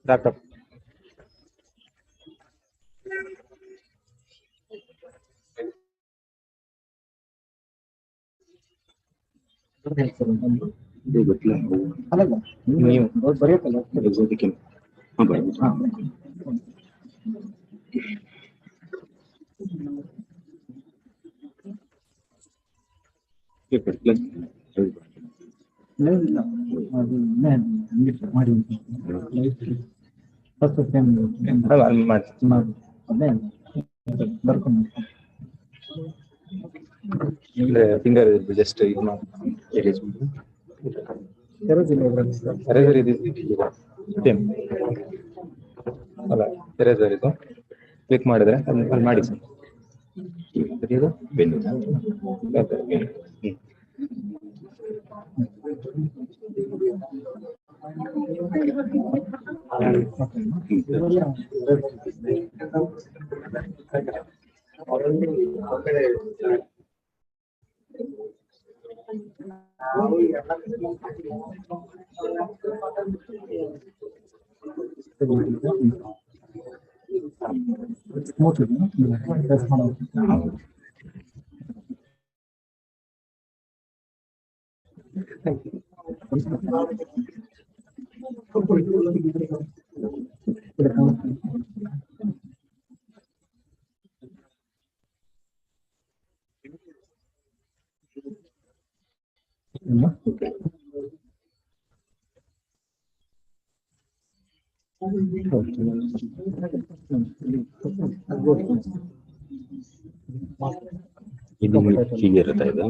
Laptop. Finger just erase. Eraser is same. ಅಲ್ಲ eraser ಇದು click ಮಾಡಿದ್ರೆ ಅಲ್ಲಿ ಮಾಡಿ ಸರ್ ಸರಿಯದು ಇದು ಹೀಗೆ ಇರುತ್ತಾ ಇದು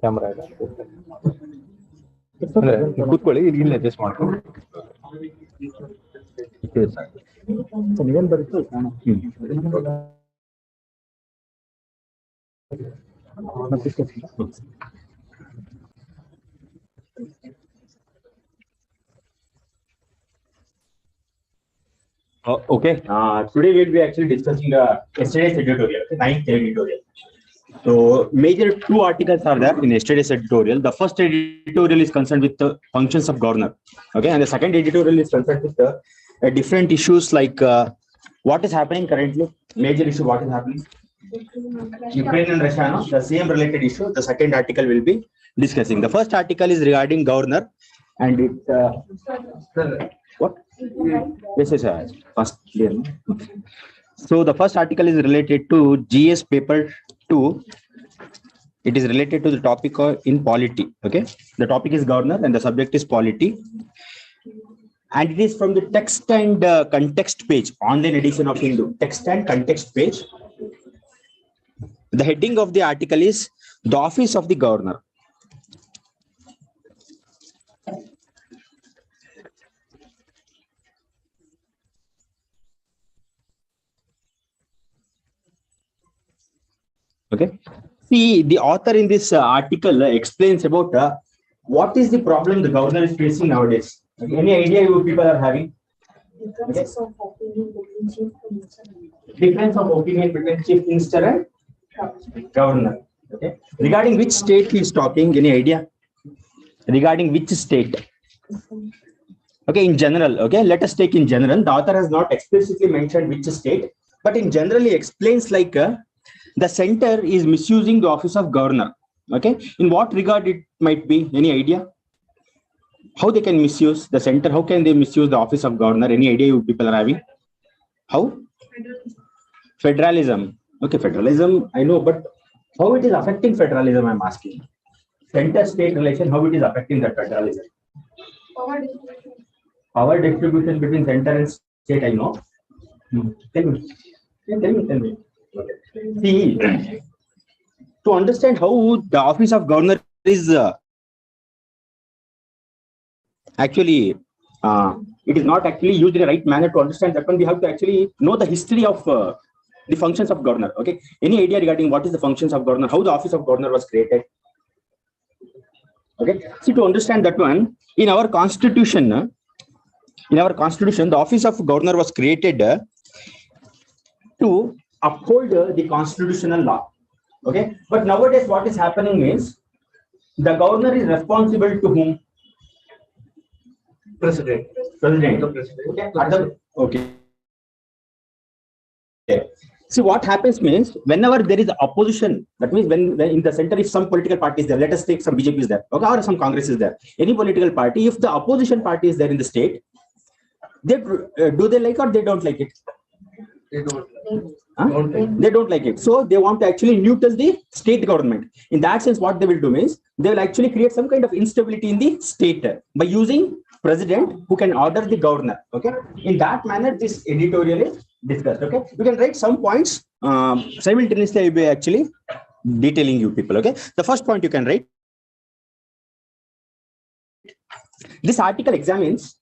ಕ್ಯಾಮ್ರಾ ಕೂತ್ಕೊಳ್ಳಿ ಇಲ್ಲಿ ಅಡ್ಜಸ್ಟ್ ಮಾಡ್ಕೊಂಡು ಏನ್ ಬರುತ್ತೆ Okay. Today we'll be actually discussing yesterday's editorial, the 9th editorial. So major two articles are there in yesterday's editorial. The first editorial is concerned with the functions of governor. Okay, and the second editorial is concerned with the different issues like what is happening currently. Major issue, what is happening? Ukraine and Russia, no? The same related issue. The second article will be discussing. The first article is regarding governor, and it what? Yes, yes, sir. First clear. So the first article is related to GS paper 2. It is related to the topic in polity. Okay, the topic is governor and the subject is polity, and it is from the text and context page, online edition of Hindu. Text and context page. The heading of the article is the office of the governor. Okay. See, the author in this article explains about what is the problem the governor is facing nowadays. Okay. Any idea you people are having? Difference of opinion between chief minister and governor. Okay. Regarding which state he is talking, any idea? Regarding which state? Okay, in general. Okay, let us take in general. The author has not explicitly mentioned which state, but in general he explains like the center is misusing the office of governor. Okay, in what regard it might be? Any idea? How they can misuse the center? How can they misuse the office of governor? Any idea you people are having? How? Federalism. Okay, federalism, I know, but how it is affecting federalism, I'm asking. Center-state relation, how it is affecting that federalism? Power distribution between center and state, I know. Tell me. Tell me. Okay. See, to understand how the office of governor is actually, it is not actually used in the right manner. To understand that one, we have to actually know the history of the functions of governor. Okay, any idea regarding what is the functions of governor, how the office of governor was created? Okay, see, to understand that one, in our constitution, the office of governor was created to uphold the constitutional law. Okay, but nowadays what is happening is the governor is responsible to whom? President. President. The president. Okay. See, what happens means whenever there is opposition, that means when in the center, if some political party is there, let us take some BJP is there, okay, or some Congress is there, any political party, if the opposition party is there in the state, they do they like or they don't like it? They don't. Huh? They don't like it. So they want to actually neuter the state government. In that sense, what they will do is they will actually create some kind of instability in the state by using president who can order the governor. Okay. In that manner, this editorial is discussed. Okay. You can write some points simultaneously. I will be actually detailing you people. Okay. The first point you can write. This article examines.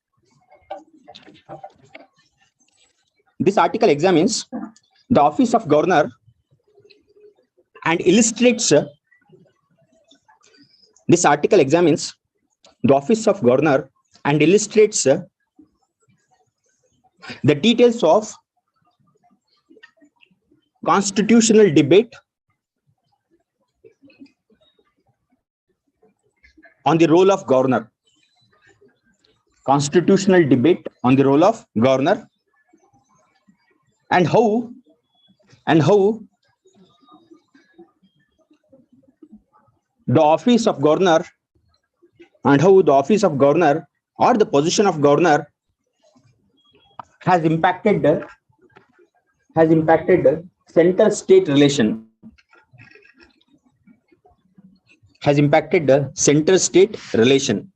This article examines the office of governor and illustrates. This article examines the office of governor and illustrates the details of constitutional debate on the role of governor. Constitutional debate on the role of governor and how the office of governor or the position of governor has impacted center state relation. Has impacted the center state relation.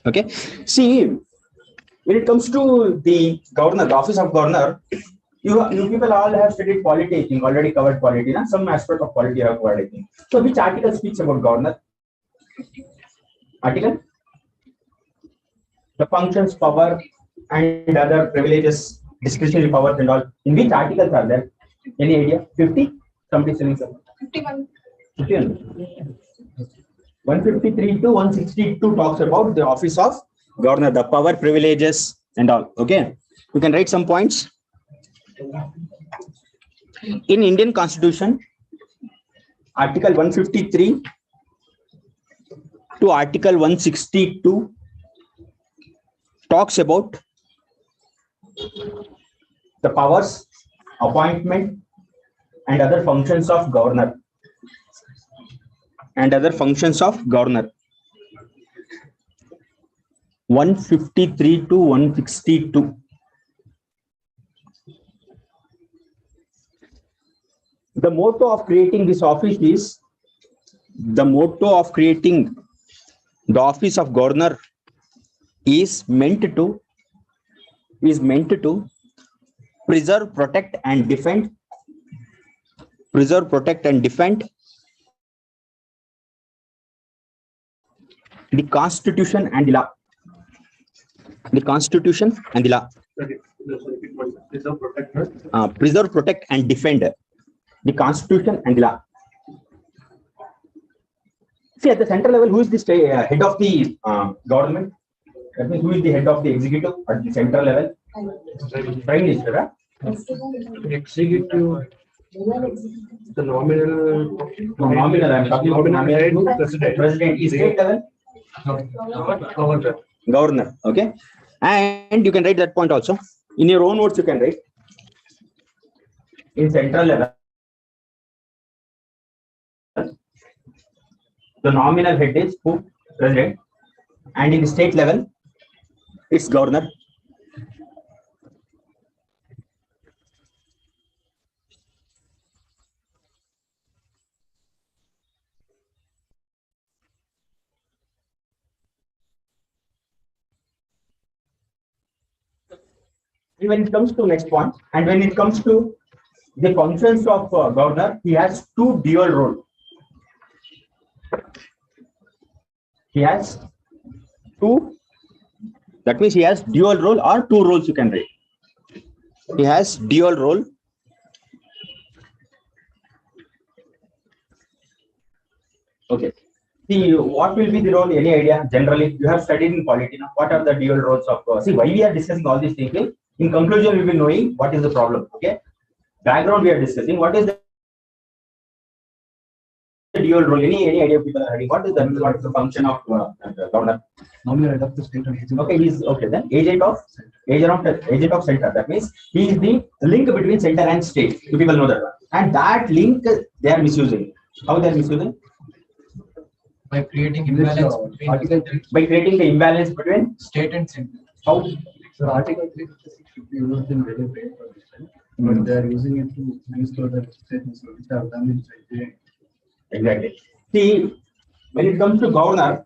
Okay. See, when it comes to the governor, the office of governor, you people all have studied polity, I think, already covered polity, and some aspect of polity you have covered, I think. So which article speaks about governor? Article? The functions, power, and other privileges, discretionary powers and all. In which articles are there? Any idea? 50? Somebody saying something. 51. 51. 153 to 162 talks about the office of governor, the power, privileges, and all. Okay. You can write some points. In Indian Constitution, Article 153 to Article 162 talks about the powers, appointment, and other functions of governor. 153 to 162. The motto of creating this office is, the motto of creating the office of governor is meant to preserve, protect, and defend. Preserve, protect, and defend the Constitution and the law. The Constitution and the law. Preserve, protect, and defend the Constitution and the law. See, at the central level, who is the head of the government? That means who is the head of the executive at the central level? Prime Minister, right? Executive. The nominal. Nominal. I'm talking about nominal. President. President is state level. Governor. Okay. And you can write that point also. In your own words, you can write. In central level, the nominal head is who? President. And in the state level, it's governor. And when it comes to next point, and when it comes to the functions of governor, he has two dual roles. He has two, that means he has dual role or two roles you can write. He has dual role. Okay. See, what will be the role? Any idea? Generally, you have studied in polity. Now, what are the dual roles of? See, why we are discussing all these things? In conclusion, we will be knowing what is the problem. Okay. Background we are discussing. What is the dual role? Any idea people are having? What is the function of governor? Nominal head of the state and agent. Okay, he's okay then. Agent of center. That means he is the link between center and state. You people know that one. And that link they are misusing. How they are misusing? By creating imbalance between Article 3. By creating the imbalance between state and center. how? So Article 356 should be used in very brain for this time. But they are using it to restore the statements which are done inside the. Exactly. See, when it comes to governor,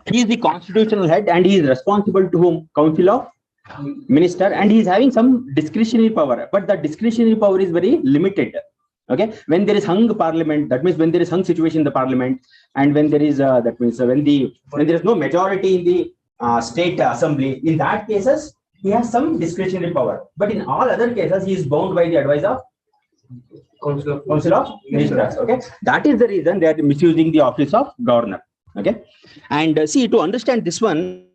he is the constitutional head and he is responsible to whom? Council of Minister, and he is having some discretionary power, but the discretionary power is very limited. Okay, when there is hung parliament, that means when there is hung situation in the parliament, and when there is that means when there is no majority in the state assembly, in that cases he has some discretionary power, but in all other cases he is bound by the advice of Council of Ministers. Okay, that is the reason they are misusing the office of governor. Okay, and see, to understand this one,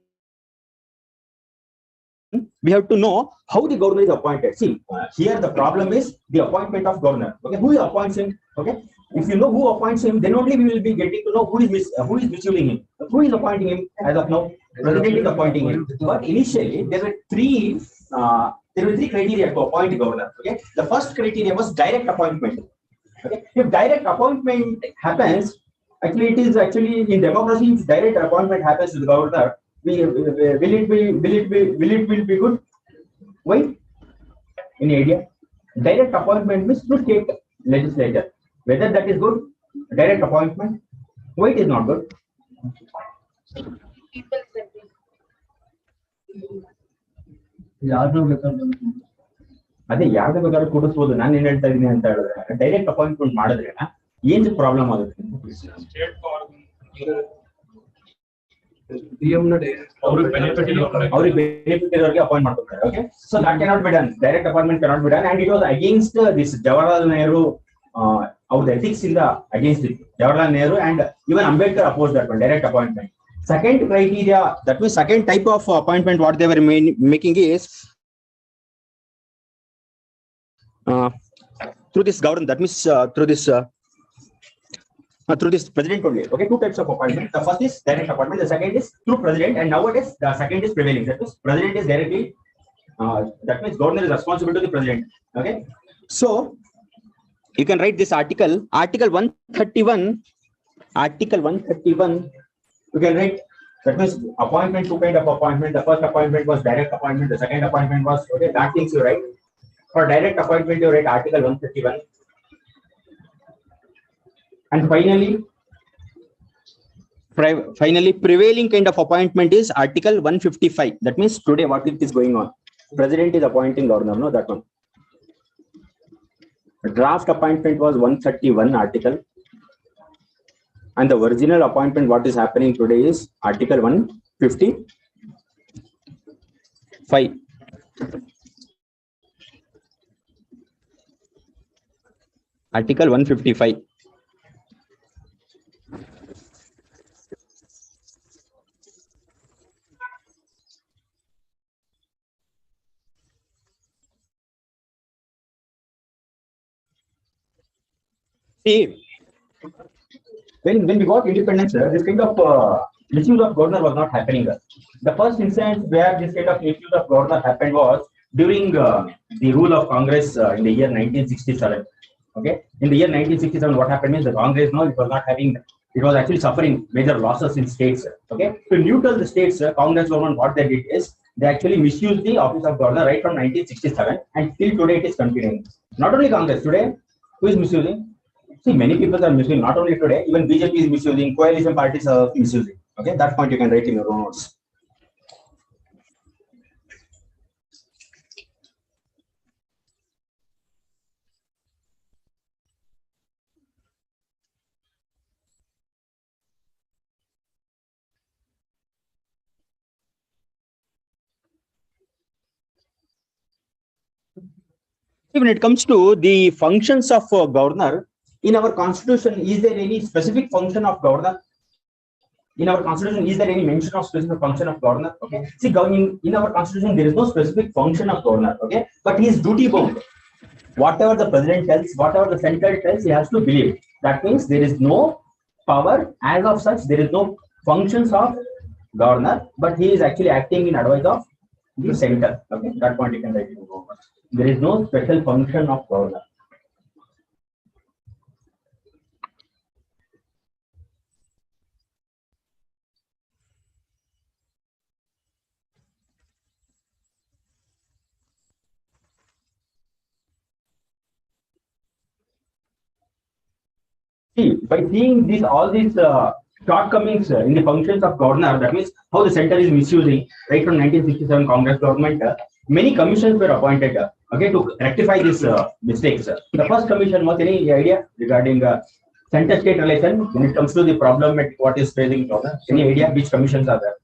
we have to know how the governor is appointed. See, here the problem is the appointment of governor. Okay, who appoints him? Okay, if you know who appoints him, then only we will be getting to know who is misusing him. Who is appointing him as of now? President is appointing him. But initially there were three criteria to appoint governor. Okay, the first criteria was direct appointment. Okay, if direct appointment happens, actually it is actually in democracy, if direct appointment happens to the governor, will it be good? Why? Any idea? Direct appointment means to state legislature. Whether that is good? Direct appointment. Why it is not good? ಯಾರನ್ನ ಬೇಕಾದ್ರೂ ಅದೇ ಯಾವ್ದು ಬೇಕಾದ್ರೂ ಕೂಡಿಸ್ಬೋದು. ನಾನು ಏನ್ ಹೇಳ್ತಾ ಇದೀನಿ ಅಂತ ಹೇಳಿದ್ರೆ, ಡೈರೆಕ್ಟ್ ಅಪಾಯಿಂಟ್ಮೆಂಟ್ ಮಾಡಿದ್ರೆ ಏನ್ ಪ್ರಾಬ್ಲಮ್ ಆಗುತ್ತೆ? ಅವ್ರಿಗೆ ಬೆನಿಫಿಟ್ ಇರೋರಿಗೆ ಅಪಾಯಿಂಟ್ ಮಾಡ್ತಾರೆ. Okay, so that cannot be done. Direct appointment cannot be done, and it was against this Jawaharlal Nehru. ಅವ್ರ ಎಥಿಕ್ಸ್ ಇಂದ against it. Jawaharlal Nehru and even Ambedkar opposed that one, direct appointment. Second criteria, that means second type of appointment what they were making is through this government. That means through this president only. Okay, two types of appointment. The first is direct appointment, the second is through president, and nowadays the second is prevailing. That means president is directly, that means governor is responsible to the president. Okay, so you can write this article 131. Article 131, you can write, that means appointment, two kind of appointment. The first appointment was direct appointment, the second appointment was, okay, that things you write. For direct appointment you write article 131. And finally prevailing kind of appointment is article 155. That means today what is going on? President is appointing governor, no, that one. Draft appointment was 131 article, and the original appointment what is happening today is article 155. Article 155. See, when we got independence, this kind of misuse of governor was not happening. The first instance where this kind of misuse of governor happened was during the rule of Congress in the year 1967. Okay, in the year 1967, what happened is the Congress, no, it was not having, it was actually suffering major losses in states. Okay, to neutralize the states, Congress government, what they did is they actually misused the office of governor right from 1967, and till today it is continuing. Not only Congress, today who is misusing? See, many people are misusing, not only today, even BJP is misusing, coalition parties are misusing. Okay, that point you can write in your own notes. When it comes to the functions of governor in our constitution, is there any specific function of governor? in our constitution, is there any mention of specific function of governor? Okay. See, in our constitution, there is no specific function of governor. Okay. But he is duty bound. Whatever the president tells, whatever the central tells, he has to believe. That means there is no power as of such. There is no functions of governor, but he is actually acting in advice of the center. Okay. That point you can write it over. There is no special function of governor. See, by seeing all these shortcomings in the functions of governor, that means how the center is misusing, right from 1967 Congress government, many commissions were appointed, okay, to rectify these mistakes. The first commission was, any idea regarding center-state relation when it comes to the problem at what is facing governor? Any idea which commissions are there?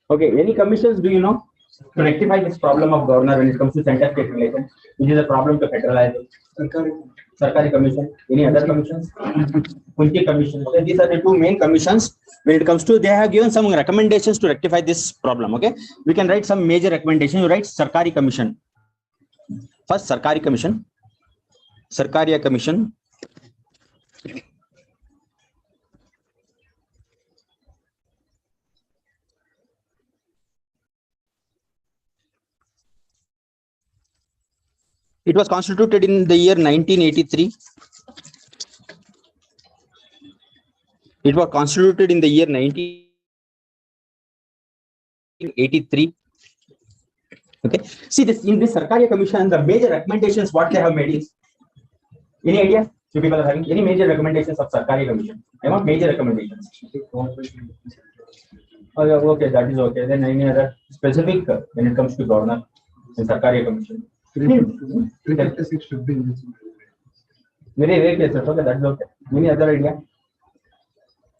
Okay, any commissions do you know to rectify this problem of governor when it comes to center-state relation, which is a problem to federalize? Sarkari Commission. Any other commissions? Kunti Commission. Okay, these are the two main commissions. When it comes to, they have given some recommendations to rectify this problem. Okay, we can write some major recommendations. You write Sarkari Commission. First, Sarkari Commission. Sarkariya Commission. It was constituted in the year 1983. It was constituted in the year 1983. Okay. See this in this Sarkariya Commission, the major recommendations what they have made is, any idea? You people are having any major recommendations of Sarkariya Commission? I want major recommendations. Oh, yeah, okay, that is okay. Then any other specific when it comes to governor in Sarkariya Commission? 356 should be in this. Very rare cases. Okay, that's okay. Any other idea?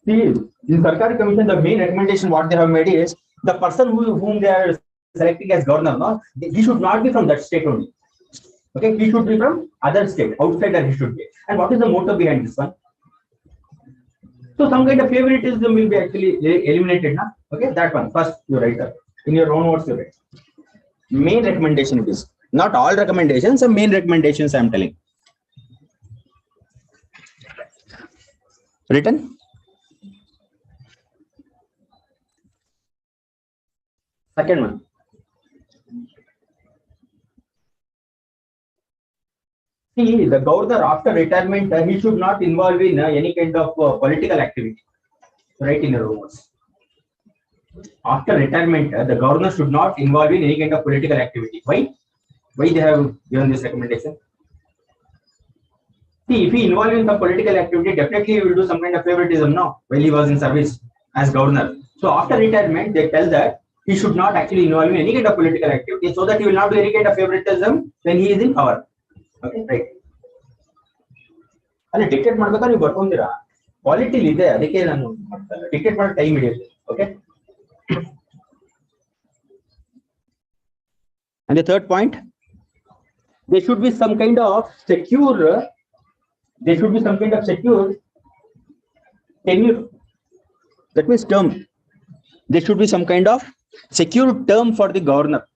See, in Sarkari Commission, the main recommendation what they have made is the person whom they are selecting as governor, no, he should not be from that state only. Okay, he should be from other state, outsider he should be. And what is the motive behind this one? So some kind of favoritism will be actually eliminated, na? Okay, that one. First, you write that. In your own words, you write. Main recommendation it is. Not all recommendations, some main recommendations I am telling. Written? Second one. See, the governor after retirement, he should not involve in any kind of political activity. Right in your own words. After retirement, the governor should not involve in any kind of political activity. Why? Why they have given this recommendation? See, if he involved in some political activity, definitely he will do some kind of favoritism now while he was in service as governor. So after retirement, they tell that he should not actually involve in any kind of political activity, so that he will not do any kind of favoritism when he is in power. Okay, right. And ticket madbeka you barkondira. Quality ide adike nanu ticket mad time idiyatte. Okay. And the third point, there should be some kind of secure. There should be some kind of secure tenure. That means term. There should be some kind of secure term for the governor.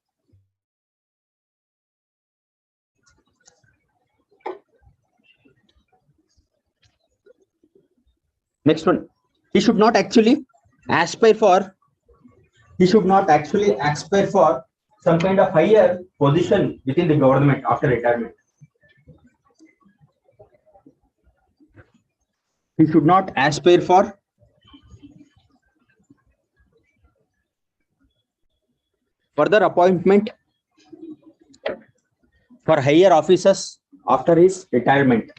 Next one. He should not actually aspire for. He should not actually aspire for some kind of higher position within the government after retirement. He should not aspire for further appointment for higher officers after his retirement.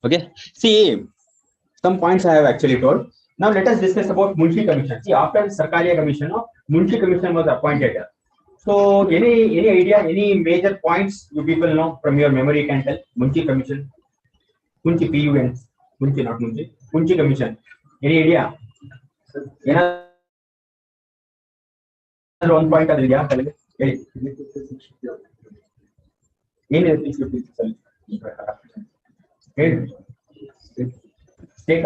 Okay, see, some points I have actually told. Now let us discuss about Munshi Commission. See, after Sarkariya Commission, Munshi Commission was appointed. So, any idea, any major points you people know from your memory you can tell? Munshi Commission, Munshi PUN, Munshi not Munshi, Munshi Commission. Any idea? ಏನಾದ್ರು ಒಂದು point ಅದ್ರ ಇದೆಯಾ ಹೇಳಿ. ಏನಿದೆ 356 ಅಲ್ಲಿ ಹೇಳಿ. State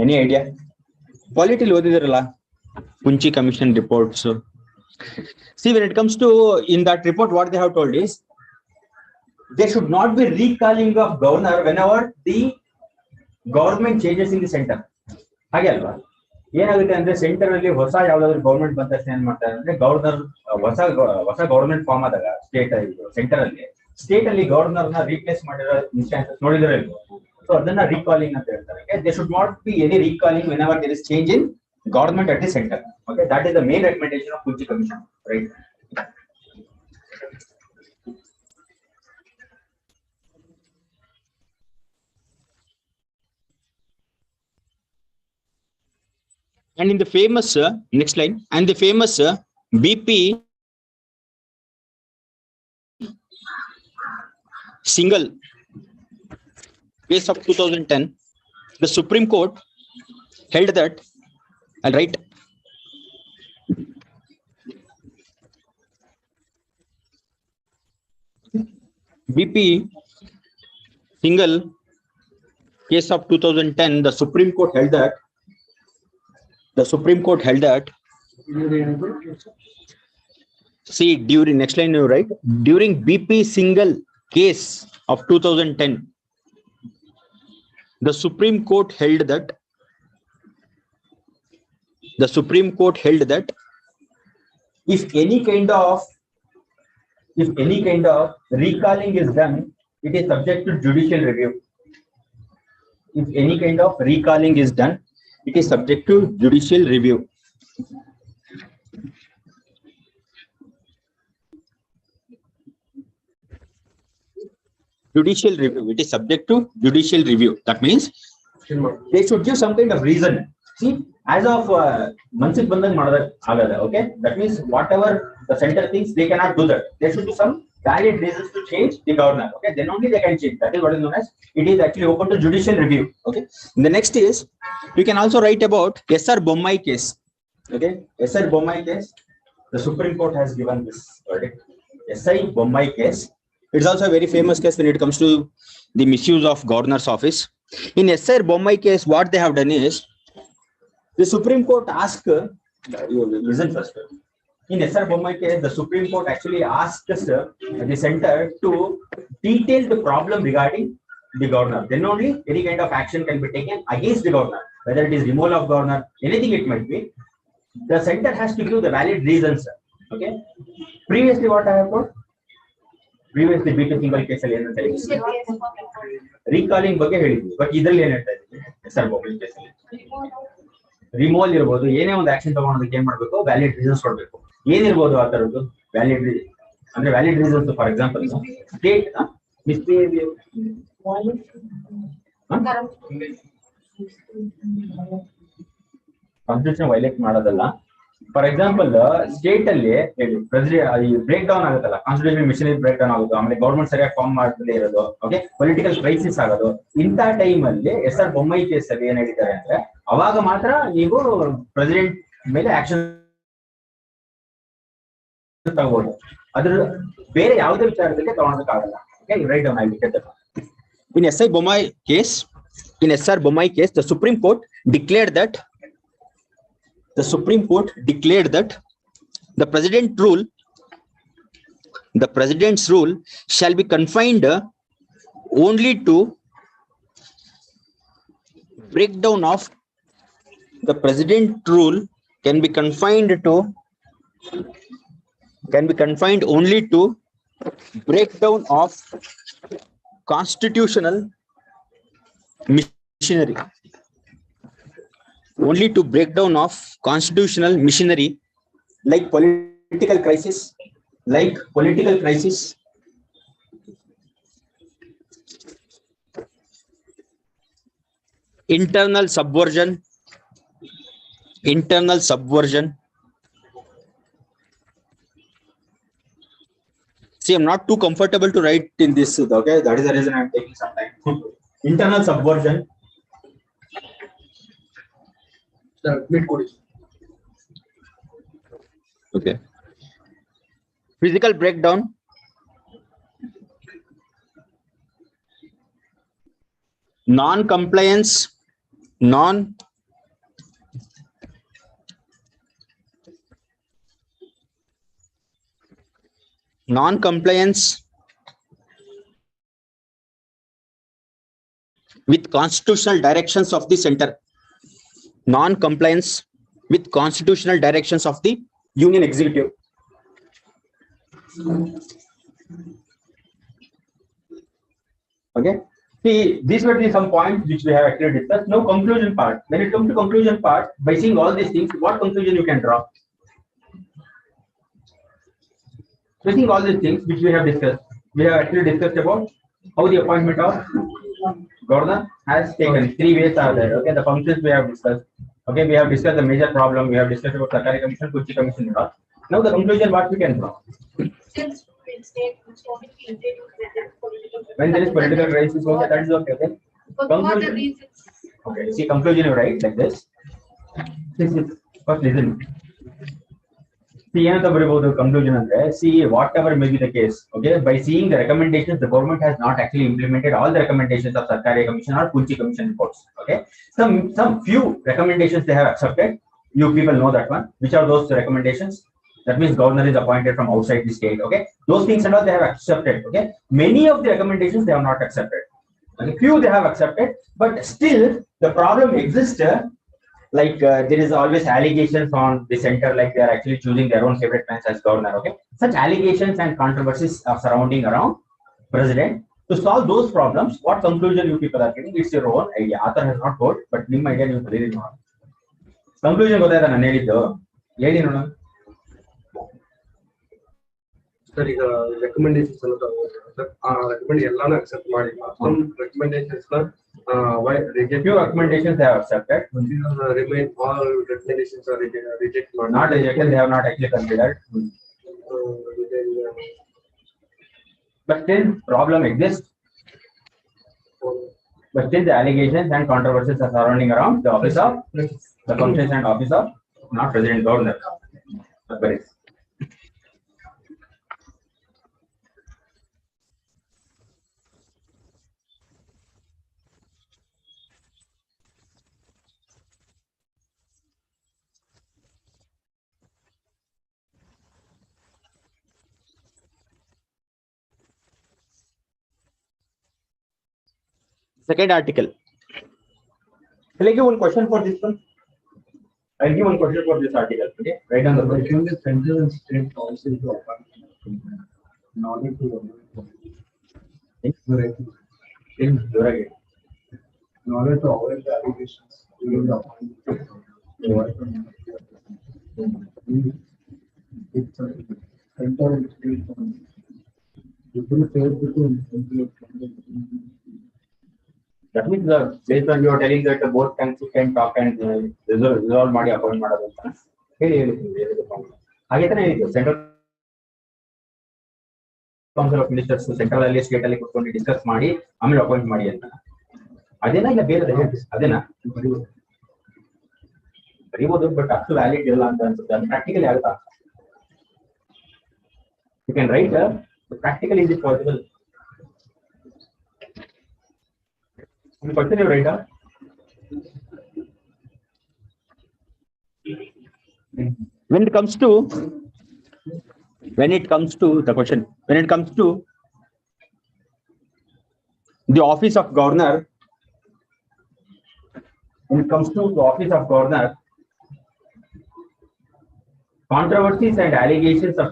any idea? Politically ಓದಿದಿರಲ್ಲ Punchi Commission reports. See, when it comes to in that report, what they have told is there should not be recalling of governor whenever the government changes in the center. ಹಾಗೆ ಅಲ್ವಾ? ಏನಾಗುತ್ತೆ ಅಂದ್ರೆ centre ಅಲ್ಲಿ ಹೊಸ ಯಾವ್ದಾದ್ರು government ಬಂದ ತಕ್ಷಣ ಏನ್ ಮಾಡ್ತಾರೆ ಅಂದ್ರೆ ಗವರ್ನರ್ ಹೊಸ ಗವರ್ಮೆಂಟ್ ಫಾರ್ಮ್ ಆದಾಗ ಸೆಂಟರ್ ಅಲ್ಲಿ ಗವರ್ನರ್ ನ ರೀಪ್ಲೇಸ್ ಮಾಡಿರೋ ಇನ್ಸ್ಟಾನ್ಸಸ್ ನೋಡಿದ್ರೆ ಸೊ ಅದನ್ನ ರೀಕಾಲಿಂಗ್ ಅಂತ ಹೇಳ್ತಾರೆ. They should not be any recalling whenever there is change in government at the center. Okay, that is the main recommendation of Punchi Commission, right? And in the famous next line, and the famous BP single case of 2010, the Supreme Court held that, all right, BP single case of 2010, the Supreme Court held that see during next line you write during BP single case of 2010, the Supreme Court held that if any kind of recalling is done, it is subject to judicial review. If any kind of recalling is done, it is subject to judicial review. Judicial review. It is subject to judicial review. That means they should give some kind of reason. See, as of Mansik Bandhan Madada, okay, that means whatever the center thinks, they cannot do that. There should be some valid reasons to change the governor. Okay, then only they can change. That is what is known as it is actually open to judicial review. Okay, the next is you can also write about SR Bommai case. Okay, SR Bommai case, the Supreme Court has given this verdict. SI Bommai case. It's also a very famous case when it comes to the misuse of governor's office. In SR Bommai case, what they have done is the Supreme Court asked, listen first. In SR Bommai case, the Supreme Court actually asked the center to detail the problem regarding the governor. Then only any kind of action can be taken against the governor, whether it is removal of governor, anything it might be. The center has to give the valid reasons. Okay. Previously, what I have put? Previously, BP single case recalling ಬಗ್ಗೆ ಹೇಳಿದ್ವಿ, but ಇದರಲ್ಲಿ ಏನ್ ಹೇಳ್ತಾ ಇದ್ದೀವಿ SR Bommai case ಅಲ್ಲಿ removal ಇರಬಹುದು, ಏನೇ ಒಂದು ಆಕ್ಷನ್ ತಗೊಳೋದಕ್ಕೆ ಏನ್ ಮಾಡ್ಬೇಕು, ವ್ಯಾಲಿಡ್ ರೀಸನ್ಸ್ ಕೊಡ್ಬೇಕು. ಏನಿರ್ಬೋದು ಆ ತರದ್ದು ವ್ಯಾಲಿಡ್ ಅಂದ್ರೆ valid reasons? For example state misbehaviour, constitution violate ಮಾಡೋದಲ್ಲ. ಫಾರ್ ಎಕ್ಸಾಂಪಲ್ ಸ್ಟೇಟ್ ಅಲ್ಲಿ ಬ್ರೇಕ್ ಡೌನ್ ಆಗುತ್ತಲ್ಲ, ಕಾನ್ಸ್ಟಿಟ್ಯೂಷನ್ ಮಿಷನರಿ ಬ್ರೇಕ್ ಡೌನ್ ಆಗೋದು, ಆಮೇಲೆ ಗೌರ್ಮೆಂಟ್ ಸರಿಯಾಗಿ ಫಾರ್ಮ್ ಮಾಡದೇ ಇರೋದು, ಓಕೆ, ಪೊಲಿಟಿಕಲ್ ಕ್ರೈಸಿಸ್ ಆಗೋದು, ಇಂಥ ಟೈಮ್ ಅಲ್ಲಿ SR Bommai ಕೇಸ್ ಅಲ್ಲಿ ಏನ್ ಹೇಳಿದ್ದಾರೆ ಅಂದ್ರೆ ಅವಾಗ ಮಾತ್ರ ನೀವು ಪ್ರೆಸಿಡೆಂಟ್ ಮೇಲೆ ಆಕ್ಷನ್ ತಗೋಬಹುದು, ಅದ್ರ ಬೇರೆ ಯಾವುದೇ ವಿಚಾರದಲ್ಲಿ ತಗೊಳೋದಕ್ಕಾಗಲ್ಲ. ರೈಟ್ ಡೌನ್ ಆಗಿಬಿಟ್ಟೆ. In SR Bommai case, the Supreme Court declared that the president's rule shall be confined only to breakdown of the president rule can be confined only to breakdown of constitutional machinery. Only to breakdown of constitutional machinery, like political crisis, internal subversion, See, I'm not too comfortable to write in this. Okay, that is the reason I'm taking some time. Internal subversion. Mid code. Okay. Physical breakdown. Non-compliance. Non-compliance with constitutional directions of the center. Non-compliance with constitutional directions of the union executive. Okay. See, these were some points which we have actually discussed. Now, conclusion part. When it comes to conclusion part, by seeing all these things, what conclusion you can draw? By seeing all these things which we have discussed, we have actually discussed about how the appointment of governor has taken. Three ways are there. Okay, the functions we have discussed. Okay, we have discussed the major problem. We have discussed about Sarkari Commission, Kuchi Commission, and all. Now, the conclusion what we can draw. When there is political crisis, okay, that is okay. Okay. Conclusion. Okay, see, conclusion you write like this. First, listen. See, the conclusion is, see, whatever may be the case, okay, by seeing the recommendations, the government has not actually implemented all the recommendations of Sarkari Commission or Kuchi Commission reports. Okay, some few recommendations they have accepted. You people know that one. Which are those recommendations? That means governor is appointed from outside the state. Okay, those things and all they have accepted. Okay, many of the recommendations they have not accepted. Okay, few they have accepted, but still the problem exists. There is always allegations on the center, like they are actually choosing their own favorite man as governor. Okay, such allegations and controversies are surrounding around president. To solve those problems, what conclusion you people are getting? It's your own idea. Author has not told, but ನಿಮ್ಮ idea ನೀವು ಬರೀರಿ ನೋಡಿ. Conclusion ಗೊತ್ತಾಯ್ತಾ ನಾನು ಹೇಳಿದ್ದು? ಹೇಳಿ ನೋಡೋಣ. Sir, ಈಗ recommendations ಎಲ್ಲ ತಗೋತಾರೆ ಸರ್. recommend ಎಲ್ಲಾನು accept ಮಾಡಿಲ್ಲ. Some recommendations why reject? Few recommendations they have accepted. Remain all recommendations are rejected. Not rejected. They have not actually considered. But still, problem exists. But still, the allegations and controversies are surrounding around the office of the functions and office of not president governor. Second article. Shall I give one question for this one? I'll give one question for this article. Okay, write down the question. The central and state policy to appoint in order to in order to avoid the allegations, we will appoint it's a central and state policy. You will fail to That means based on you are telling that both can talk and resolve ಮಾಡಿ appoint ಮಾಡೋದು ಅಂತ ಹೇಳಿ ಹಾಗೆ ತಾನೇ ಹೇಳಿದ್ದು central council of ministers central ಅಲ್ಲಿ state ಅಲ್ಲಿ ಕೂತ್ಕೊಂಡು ಡಿಸ್ಕಸ್ ಮಾಡಿ ಆಮೇಲೆ ಅಪಾಯಿಂಟ್ ಮಾಡಿ ಅಂತ ಅದೇನಾ ಇಲ್ಲ ಬೇರೆ ಅದೇನಾ ಬರೀಬಹುದು ಬಟ್ ಅಷ್ಟು ವ್ಯಾಲಿಡ್ ಇಲ್ಲ ಅಂತ ಅನ್ಸುತ್ತೆ ಅದು ಪ್ರಾಕ್ಟಿಕಲಿ ಆಗುತ್ತಾ you can right practically is it possible Question right? When it comes to the question, when it comes to the office of governor, controversies and allegations are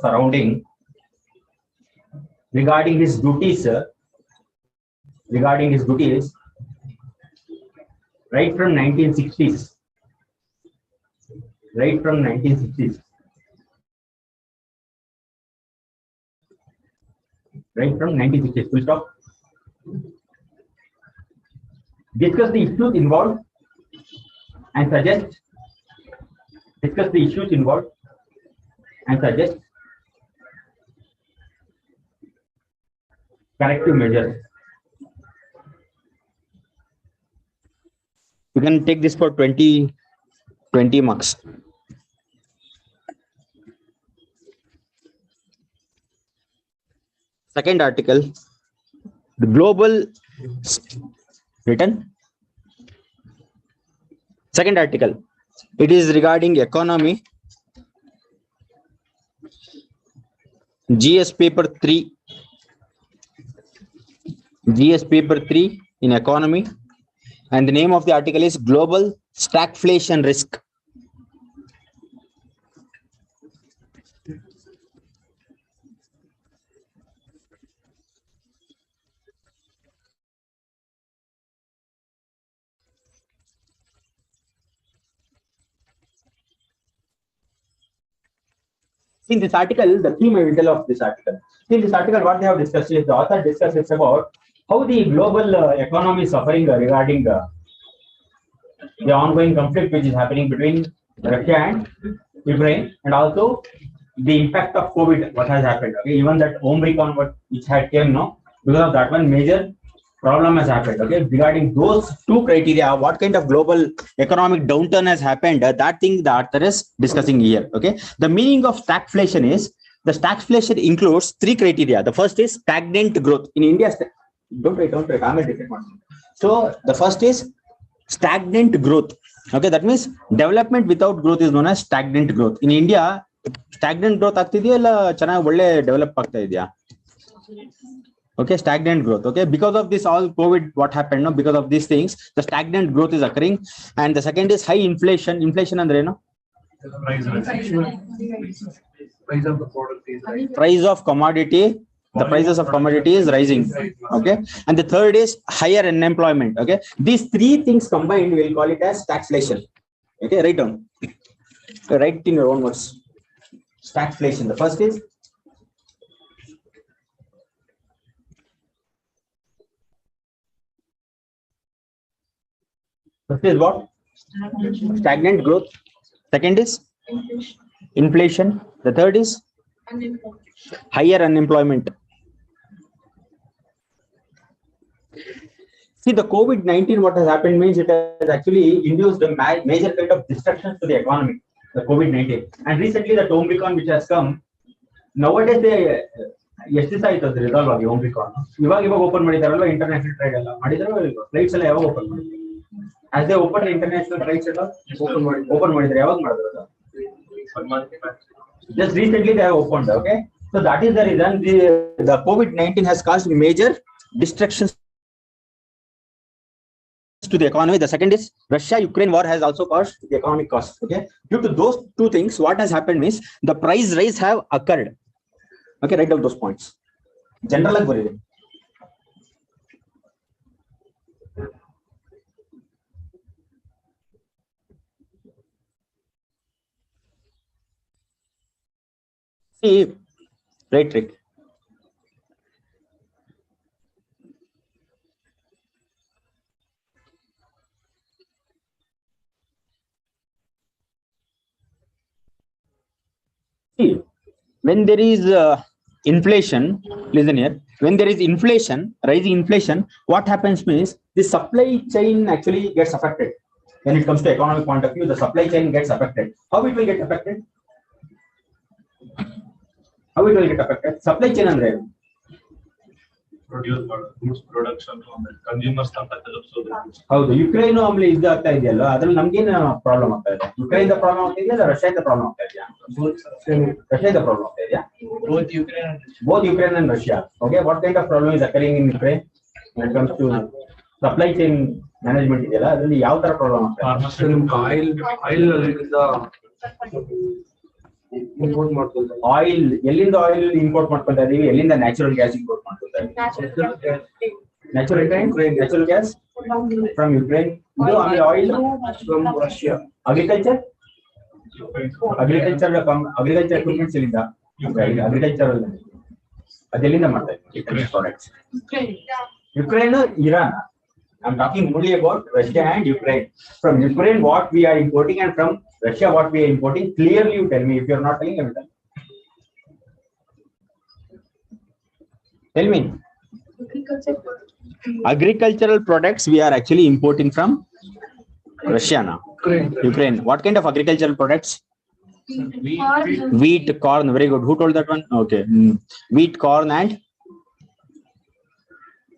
surrounding regarding his duties right from 1960s. Full stop. Discuss the issues involved and suggest, discuss the issues involved and suggest corrective measures. You can take this for 20 marks. Second article, the global written. Second article, it is regarding economy. GS paper 3. GS paper 3 in economy. And the name of the article is Global Stagflation Risk. In this article, the theme I will tell of this article. In this article, what they have discussed is the author discusses about how the global economy is suffering regarding the ongoing conflict which is happening between Russia and Ukraine, and also the impact of COVID, what has happened. Okay, even that Omicron, which had came now, because of that one major problem has happened. Okay, regarding those two criteria, what kind of global economic downturn has happened, that thing the author is discussing here. Okay, the meaning of stagflation is, the stagflation includes three criteria. The first is stagnant growth. In India, don't write, I'm a different one. So the first is stagnant growth. Okay, that means development without growth is known as stagnant growth. In India, stagnant growth ಆಗ್ತಿದೆಯಾ ಇಲ್ಲ ಚೆನ್ನಾಗಿ ಒಳ್ಳೆ develop ಆಗ್ತಾ ಇದೆಯಾ? Okay, stagnant growth. Okay, because of this all COVID, what happened? No, because of these things, the stagnant growth is occurring. And the second is high inflation. Inflation andre no? Price of the product is rising. Price of commodity. The prices of commodity is rising. Okay, and the third is higher unemployment. Okay, these three things combined, we'll call it as stagflation. Okay, write down. Write in your own words. Stagflation. The first is what? Stagnant growth. Second is inflation. The third is higher unemployment. See, the COVID-19, what has happened means it has actually induced a major kind of destruction to the economy, the COVID-19. And recently the Omicron which has come, nowadays they SSI does resolve the Omicron. Iವಾಗ open ಮಾಡಿದಾರಲ್ಲ international trade ಎಲ್ಲ ಮಾಡಿದ್ರು, flights ಎಲ್ಲ ಯಾವಾಗ open ಮಾಡಿದ್ರು? As they open the international flights ಎಲ್ಲ open ಮಾಡಿದ್ರು, ಯಾವಾಗ ಮಾಡಿದ್ರು? Just recently they have opened. Okay, so that is the reason the COVID-19 has caused major destructions to the economy. The second is Russia-Ukraine war has also caused the economic cost. Okay, due to those two things, what has happened means the price rise have occurred. Okay, write down those points. General ag baride. See, right trick. See, when there is inflation, listen here, when there is inflation, rising inflation, what happens means the supply chain actually gets affected. When it comes to economic point of view, the supply chain gets affected. How it will get affected? How it will get affected? Supply chain andre produce goods production consumers ಅಂತ ತಲುಪಿಸೋದು. ಹೌದು, Ukraine ಆಮೇಲೆ ಇದು ಆಗ್ತಾ ಇದೆಯಲ್ಲ, ಅದ್ರಲ್ಲಿ ನಮ್ಗೇನು problem ಆಗ್ತಾ ಇದೆ? ಯುಕ್ರೈನ್ ಪ್ರಾಬ್ಲಮ್ ಆಗ್ತಾ ಇದೆಯಾ, ರಷ್ಯಾದ ಪ್ರಾಬ್ಲಮ್ ಆಗ್ತಾ ಇದೆಯಾ? ರಷ್ಯಾದ ಪ್ರಾಬ್ಲಮ್ ಆಗ್ತಾ ಇದೆಯಾ? Both Ukraine and Russia. Okay, what kind of problem is occurring in Ukraine when it comes to supply chain management ಇದೆಯಲ್ಲ, ಅದರಲ್ಲಿ ಯಾವ ತರ ಪ್ರಾಬ್ಲಮ್ ಆಗ್ತಾ ಇದೆ? ಆಯಿಲ್ ಇಂಪೋರ್ಟ್ ಮಾಡ್ತಾರೆ. ಆಯಿಲ್ ಎಲ್ಲಿಂದ ಆಯಿಲ್ ಇಂಪೋರ್ಟ್ ಮಾಡ್ಕೊತಾ ಇದೀವಿ? ಎಲ್ಲಿಂದ ನ್ಯಾಚುರಲ್ ಗ್ಯಾಸ್ ಇಂಪೋರ್ಟ್ ಮಾಡ್ಕೊತಾ ಇದೀವಿ? Natural gas from Ukraine. ಇದು ಆಮೇಲೆ oil from Russia. Agriculture equipments ಎಲ್ಲಿಂದ? ಅಗ್ರಿಕಲ್ಚರ್ ಅದೆಲ್ಲಿಂದ ಮಾಡ್ತಾ ಇದ್ದೀವಿ products? Ukraine, Iran. I'm talking only about Russia and Ukraine. From Ukraine, what we are importing, and from Russia, what we are importing. Clearly, you tell me. If you're not telling, I will tell. Tell me. Agricultural products we are actually importing from Russia now. Ukraine. What kind of agricultural products? Wheat, corn. Very good. Who told that one? Okay. Wheat, corn, and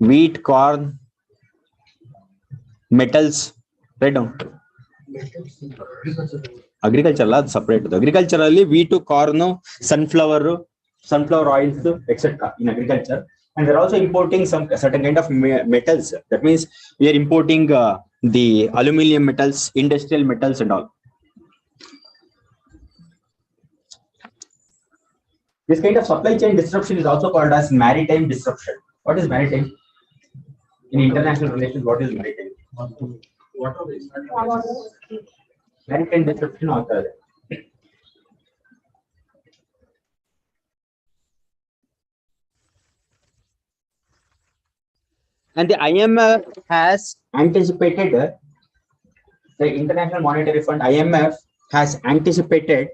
wheat, corn, metals. Write down. Agriculture separate. Agriculturally, wheat, corn, sunflower oils, etc. in agriculture. And we're also importing some certain kind of metals. That means we are importing the aluminum metals, industrial metals, and all. This kind of supply chain disruption is also called as maritime disruption. What is maritime? In international relations, what is maritime? Maritime disruption also. And the IMF has anticipated, the International Monetary Fund, IMF, has anticipated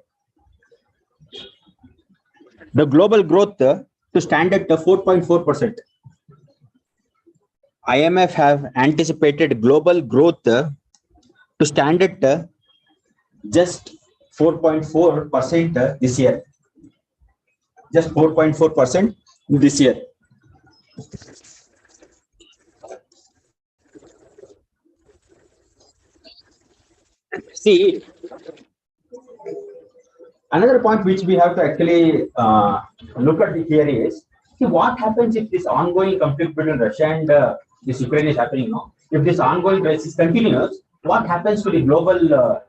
the global growth to stand at 4.4%. IMF have anticipated global growth to stand at just 4.4% this year. Just 4.4% this year. See, another point which we have to actually look at here is, see, what happens if this ongoing conflict between Russia and this Ukraine is happening now? If this ongoing crisis continues, what happens to the global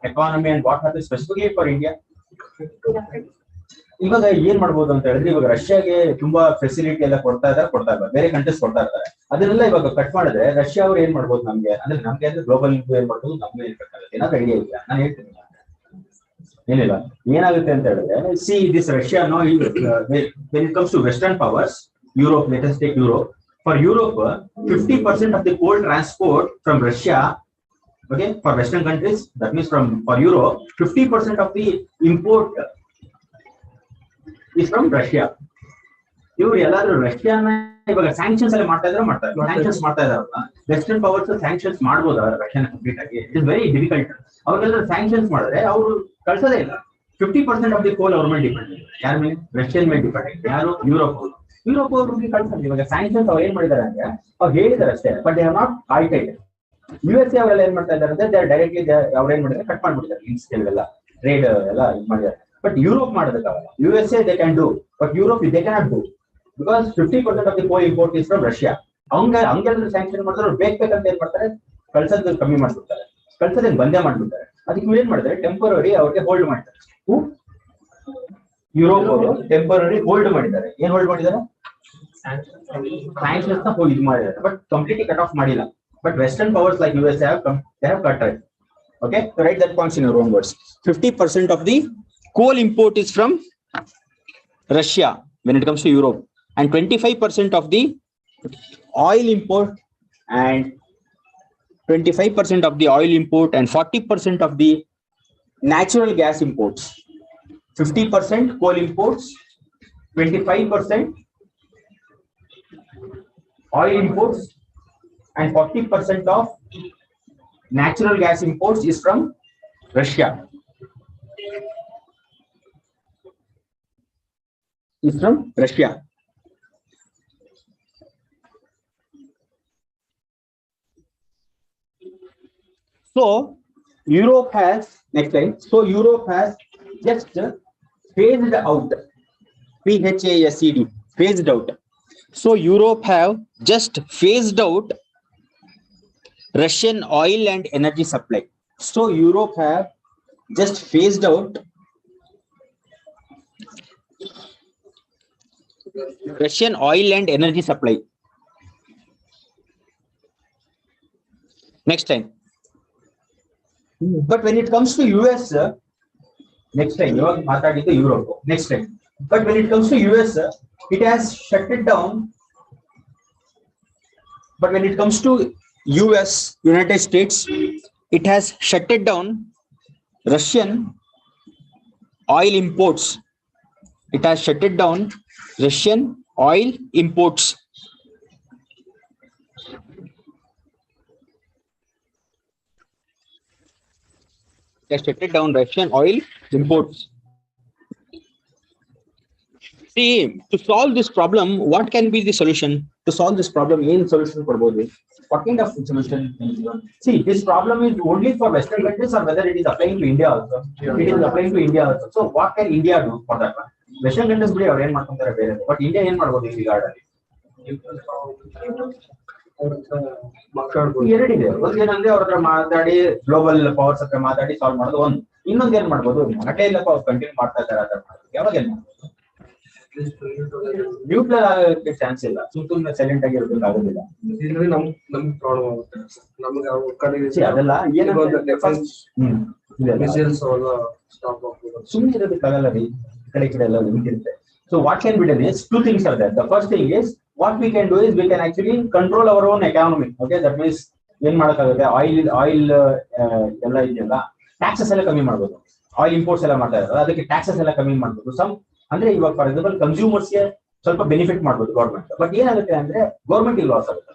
economy and what happens specifically for India? ಇವಾಗ ಏನ್ ಮಾಡ್ಬೋದು ಅಂತ ಹೇಳಿದ್ರೆ, ಇವಾಗ ರಷ್ಯಾಗೆ ತುಂಬಾ facility ಎಲ್ಲ ಕೊಡ್ತಾ ಇದ್ದಾರೆ, ಬೇರೆ ಕಂಟ್ರೀಸ್ ಕೊಡ್ತಾ ಇರ್ತಾರೆ. ಅದನ್ನೆಲ್ಲ ಇವಾಗ ಕಟ್ ಮಾಡಿದ್ರೆ ರಷ್ಯಾ ಅವ್ರು ಏನ್ ಮಾಡ್ಬೋದು ನಮ್ಗೆ ಅಂದ್ರೆ ಗ್ಲೋಬಲ್ ಏನ್ ಮಾಡ್ಬೋದು, ನಮ್ಗೆ ಇರ್ಬೇಕಾಗುತ್ತೆ. ಏನಾದ್ರು ಐಡಿಯಾ ಇಲ್ಲ, ನಾನು ಹೇಳ್ತೀನಿ. ಏನಿಲ್ಲ, ಏನಾಗುತ್ತೆ ಅಂತ ಹೇಳಿದ್ರೆ, see this Russia no when it comes to western powers, Europe, let us take Europe. For Europe, 50% of the coal transport from Russia, okay, for western countries, that means for Europe, 50% of the import is from Russia. ಇವರು ಎಲ್ಲಾದ್ರೂ ರಷ್ಯಾನ ಇವಾಗ sanctions ಎಲ್ಲ sanctions ಮಾಡ್ತಾ ಇದಾರಲ್ಲ, western powers sanctions ಮಾಡ್ಬೋದು ರಷ್ಯಾನ complete ಆಗಿ. It is very difficult. ಅವ್ರಿಗೆಲ್ಲ sanctions ಮಾಡಿದ್ರೆ ಅವರು ಕಳ್ಸೋದೇ ಇಲ್ಲ. 50% ಆಫ್ ದಿ ಕೋಲ್ ಅವ್ರ ಮೇಲೆ ಡಿಪೆಂಡ್. ಯಾರ ಮೇಲೆ? ರಷ್ಯನ್ ಮೇಲೆ ಡಿಪೆಂಡ್. ಯಾರು? ಯುರೋಪ್ ಅವರು. ಯುರೋಪ್ ಅವ್ರಿಗೆ ಕಳ್ಸೋದು. ಇವಾಗ ಸ್ಯಾಂಕ್ಷನ್ಸ್ ಅವ್ರು ಏನ್ ಮಾಡಿದಾರೆ ಅಂದ್ರೆ, ಅವ್ರು ಹೇಳಿದಾರೆ ಅಷ್ಟೇ, but they have not altered. USA ಅವರೆಲ್ಲ ಏನ್ ಮಾಡ್ತಾ ಇದಾರೆ ಅಂದ್ರೆ, ಡೈರೆಕ್ಟ್ಲಿ ಅವ್ರು ಏನ್ ಮಾಡಿದ್ದಾರೆ, ಕಟ್ ಮಾಡ್ಬಿಟ್ಟಿದ್ದಾರೆ ಲಿಂಕ್ಸ್ ಎಲ್ಲ, ಟ್ರೇಡ್ ಎಲ್ಲ ಇದು ಮಾಡಿದ್ದಾರೆ. But Europe ಮಾಡೋದಕ್ಕಾಗಲ್ಲ. USA they can do, but Europe they cannot do, because 50% of the coal import is from Russia. ಹಂಗೆಲ್ಲ ಸ್ಯಾಂಕ್ಷನ್ ಮಾಡ್ತಾರೆ. ಬೇಕಂತ ಏನ್ ಮಾಡ್ತಾರೆ, ಕಳ್ಸೋದು ಕಮ್ಮಿ ಮಾಡ್ಬಿಡ್ತಾರೆ, ಕಳ್ಸೋದನ್ನ ಬಂದೇ ಮಾಡ್ಬಿಡ್ತಾರೆ. ಅದಕ್ಕೆ ಇವ್ರು ಏನ್ ಮಾಡಿದ್ರೆ, ಟೆಂಪರರಿ ಅವ್ರಿಗೆ ಹೋಲ್ಡ್ ಮಾಡ್ತಾರೆ. ಯುರೋಪ್ ಅವರು ಟೆಂಪರರಿ ಹೋಲ್ಡ್ ಮಾಡಿದ್ದಾರೆ. ಏನ್ ಹೋಲ್ಡ್ ಮಾಡಿದ್ದಾರೆ? ಸ್ಯಾಂಕ್ಷನ್ಸ್ ನ ಇದು ಮಾಡಿದ್ದಾರೆ, ಬಟ್ ಕಂಪ್ಲೀಟ್ಲಿ ಕಟ್ ಆಫ್ ಮಾಡಿಲ್ಲ. But Western powers like USA they have cut it. Okay, so write that points in your own words. 50% of the coal import is from Russia when it comes to Europe, and 25% of the oil import, and 25% of the oil import, and 40% of the natural gas imports. 50% coal imports, 25% oil imports, and 40% of natural gas imports is from Russia. Is from Russia. So Europe has, next slide. So Europe has just phased out, PHASED, phased out. So Europe have just phased out Russian oil and energy supply. So Europe have just phased out Russian oil and energy supply. Next time. But when it comes to US, next time, Europe. Next time. But when it comes to US, it has shut it down. But when it comes to US, United States, it has shutted down Russian oil imports. It has shutted down Russian oil imports. It has shutted down Russian oil imports. See, to solve this problem, what can be the solution? To solve this problem, main solution for both ways. What kind of solution? See, this problem is only for Western countries or whether it is applying to India also. It is applying to India also. So what can India do for that one? Western countries biಡಿ ಅವ್ರು ಏನ್ ಮಾಡ್ಕೊಂತಾರೆ ಬೇರೆ, but India ಏನ್ ಮಾಡ್ಬೋದು ಈ regard ಅಲ್ಲಿ? ಎರಡಿದೆ. ಒಂದೇನಂದ್ರೆ ಅವ್ರ ಹತ್ರ ಮಾತಾಡಿ ಗ್ಲೋಬಲ್ ಪವರ್ಸ್ ಹತ್ರ ಮಾತಾಡಿ ಸಾಲ್ವ್ ಮಾಡೋದು ಒಂದು. ಇನ್ನೊಂದು ಏನ್ ಮಾಡ್ಬೋದು? ಅಟೇ ಇಲ್ಲಪ್ಪ ಅವ್ರು ಕಂಟಿನ್ಯೂ ಮಾಡ್ತಾ ಇದ್ದಾರೆ ಅದ್ರ ಮಾಡೋದು. ಯಾವಾಗ ಏನ್ ಮಾಡ್ಬೋದು? ನ್ಯೂಕ್ಲಿಯರ್ ಆಗೋಕ್ಕೆ ಚಾನ್ಸ್ ಇಲ್ಲ. ಸುಮ್ಮನೆ ಸೈಲೆಂಟ್ ಆಗಿ ಇರೋದಕ್ಕೆ ಆಗೋದಿಲ್ಲ. ನಮ್ಗೆ ಪ್ರಾಬ್ಲಮ್ ಆಗುತ್ತೆ. ನಮ್ಗೆ ಅದೆಲ್ಲ ಸುಮ್ಮನೆ ಇರೋದಕ್ಕಾಗಲ್ಲ ರೀ. ಕಡೆ ಕಡೆ ಎಲ್ಲ ನಿಂತಿರುತ್ತೆ. So what can be done is two things are there. The first thing is what we can do is we can actually control our own economy. Okay, that means ಏನ್ ಮಾಡಕ್ಕಾಗುತ್ತೆ? ಆಯಿಲ್ ಎಲ್ಲ ಇದೆಯಲ್ಲ, ಟ್ಯಾಕ್ಸಸ್ ಎಲ್ಲ ಕಮ್ಮಿ ಮಾಡ್ಬೋದು. Oil imports ಎಲ್ಲ ಮಾಡ್ತಾ ಇದ್ದಾರೆ, ಅದಕ್ಕೆ ಟ್ಯಾಕ್ಸಸ್ ಎಲ್ಲ ಕಮ್ಮಿ ಮಾಡ್ಬೋದು. ಅಂದ್ರೆ ಇವಾಗ ಫಾರ್ ಎಕ್ಸಾಂಪಲ್ ಕನ್ಸ್ಯೂಮರ್ಸ್ಗೆ ಸ್ವಲ್ಪ ಬೆನಿಫಿಟ್ ಮಾಡ್ಬೋದು ಗೌರ್ಮೆಂಟ್. ಬಟ್ ಏನಾಗುತ್ತೆ ಅಂದ್ರೆ ಗೌರ್ಮೆಂಟ್ ಲಾಸ್ ಆಗುತ್ತೆ.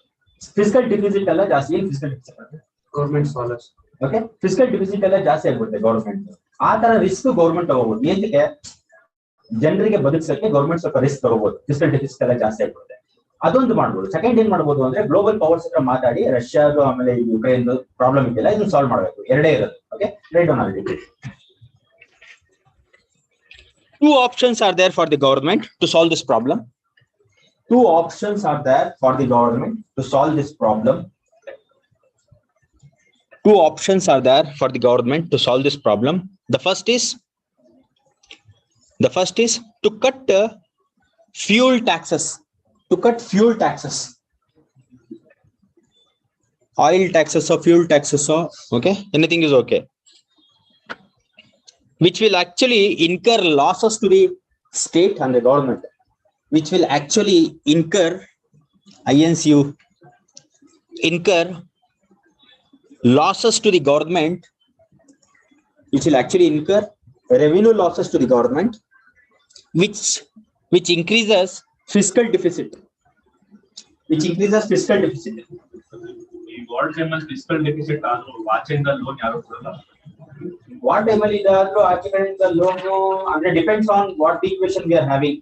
ಫಿಸಿಕಲ್ ಡಿಫಿಸಿಟ್ ಎಲ್ಲ ಜಾಸ್ತಿ. ಏನ್ ಫಿಸಿಕಲ್ ಡಿಫಿಸಿಟ್ ಅಂದ್ರೆ ಗೌರ್ಮೆಂಟ್ ಸಾಲಸ್. ಓಕೆ, ಫಿಸಿಕಲ್ ಡಿಫಿಸಿಟ್ ಎಲ್ಲ ಜಾಸ್ತಿ ಆಗ್ಬಿಡುತ್ತೆ ಗೌರ್ಮೆಂಟ್. ಆ ತರ ರಿಸ್ಕ್ ಗೌರ್ಮೆಂಟ್ ತಗೋಬಹುದು. ಏನಕ್ಕೆ? ಜನರಿಗೆ ಬದುಕಿಸಕ್ಕೆ ಗೌರ್ಮೆಂಟ್ ಸ್ವಲ್ಪ ರಿಸ್ಕ್ ತಗೋಬಹುದು. ಫಿಸಿಕಲ್ ಡೆಫಿಸಿಟ್ ಎಲ್ಲ ಜಾಸ್ತಿ ಆಗ್ಬಿಡುತ್ತೆ. ಅದೊಂದು ಮಾಡ್ಬೋದು. ಸೆಕೆಂಡ್ ಏನ್ ಮಾಡ್ಬೋದು ಅಂದ್ರೆ ಗ್ಲೋಬಲ್ ಪವರ್ಸ್ ಹತ್ರ ಮಾತಾಡಿ ರಷ್ಯಾದು ಆಮೇಲೆ ಯುಕ್ರೇನ್ ಪ್ರಾಬ್ಲಮ್ ಇದೆಯಲ್ಲ ಇದನ್ನ ಸಾಲ್ವ್ ಮಾಡಬೇಕು. ಎರಡೇ ಇರೋದು. Okay, right on already. Two options are there for the government to solve this problem. Two options are there for the government to solve this problem. Two options are there for the government to solve this problem. The first is to cut fuel taxes. To cut fuel taxes. Oil taxes or fuel taxes or okay, anything is okay. Which will actually incur losses to the state and the government. Which will actually incur INCU, incur losses to the government. Which will actually incur revenue losses to the government, which increases fiscal deficit. Which increases fiscal deficit. What time fiscal deficit ಆದ್ರೂ ವಾಚಿಂದ loan ಯಾರು ಕೊಡಲ್ಲ. What time ಅಲ್ಲಿ ಇದಾದ್ರೂ ಆಚೆಕಡೆಯಿಂದ loan ಅಂದ್ರೆ depends on what equation we are having.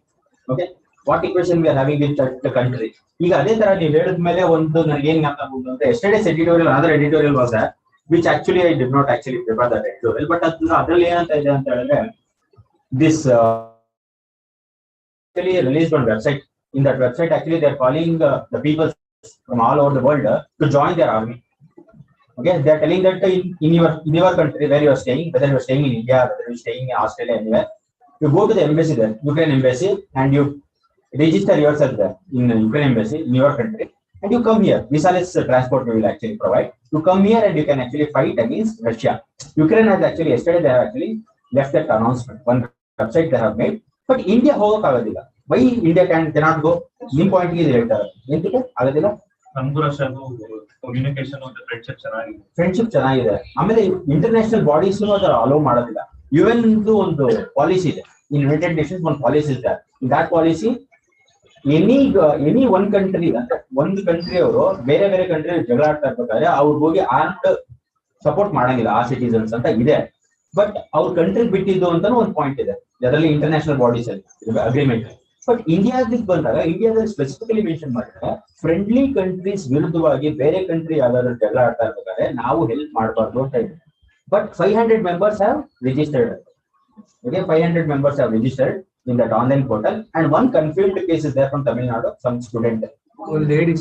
Okay, what equation we are having with the country. ಈಗ ಅದೇ ತರ ನೀವು ಹೇಳಿದ್ಮೇಲೆ ಒಂದು ನನಗೆ ಏನ್ ಜ್ಞಾಪಕ ಅಂದ್ರೆ ಎಸ್ಟರ್ಡೇಸ್ editorial other editorial was that which actually I did not actually prepare that editorial, but ಅದರಲ್ಲಿ ಏನಂತ ಇದೆ ಅಂತ ಹೇಳಿದ್ರೆ this actually released on website. In that website actually they are calling the people from all over the world to join their army. Okay, they are telling that in your country where you are staying, whether you are staying in India, whether you are staying in Australia, anywhere, you go to the embassy there, Ukraine embassy, and you register yourself there in the Ukraine embassy in your country, and you come here. Visa-less transport we will actually provide. You come here and you can actually fight against Russia. Ukraine has actually yesterday they have actually left that announcement. One website they have made, but India ಹೋಗಕ್ಕಾಗೋದಿಲ್ಲ. Why India cannot go? ನಿಮ್ಮ point ಗೆ ಹೇಳ್ತಾರೆ. ಎಂತಕ್ಕೆ ಆಗೋದಿಲ್ಲ? ನಮಗೂ ರಷ್ಯಾಗೂ communication ಮತ್ತು friendship ಚೆನ್ನಾಗಿದೆ. ಆಮೇಲೆ international bodies ಅದರ ಅಲೋ ಮಾಡೋದಿಲ್ಲ. UN ಒಂದು ಪಾಲಿಸಿ ಇದೆ. In United Nations one policy is there. In that policy any one country ಅಂದ್ರೆ ಒಂದು ಕಂಟ್ರಿ ಅವರು ಬೇರೆ ಬೇರೆ ಕಂಟ್ರಿ ಜಗಳ ಆಡ್ತಾ ಇರ್ಬೇಕಾದ್ರೆ ಅವ್ರಿಗೆ ಹೋಗಿ ಆರ್ಮ್ಡ್ ಸಪೋರ್ಟ್ ಮಾಡಂಗಿಲ್ಲ ಆ ಸಿಟಿಸನ್ಸ್ ಅಂತ ಇದೆ. ಬಟ್ ಅವ್ರ ಕಂಟ್ರಿ ಬಿಟ್ಟಿದ್ದು ಅಂತಾನು ಒಂದು ಪಾಯಿಂಟ್ ಇದೆ ಅದರಲ್ಲಿ ಇಂಟರ್ನ್ಯಾಷನಲ್ ಬಾಡೀಸ್ ಅಲ್ಲಿ ಅಗ್ರಿಮೆಂಟ್. ಬಟ್ ಇಂಡಿಯಾದಲ್ಲಿ ಬಂದಾಗ ಇಂಡಿಯಾದಲ್ಲಿ ಸ್ಪೆಸಿಫಿಕಲಿ ಮೆನ್ಷನ್ ಮಾಡಿದ್ರೆ ಫ್ರೆಂಡ್ಲಿ ಕಂಟ್ರೀಸ್ ವಿರುದ್ಧವಾಗಿ ಬೇರೆ ಕಂಟ್ರಿ ಯಾವ್ದಾದ್ರು ಜಗಳ ಆಡ್ತಾ ಇರ್ಬೇಕಾದ್ರೆ ನಾವು ಹೆಲ್ಪ್ ಮಾಡಬಾರ್ದು ಅಂತ ಇದೆ. But 500 members have registered. Okay, 500 members have registered in that online portal, and one confirmed case is there from Tamil Nadu, some student. Ladies,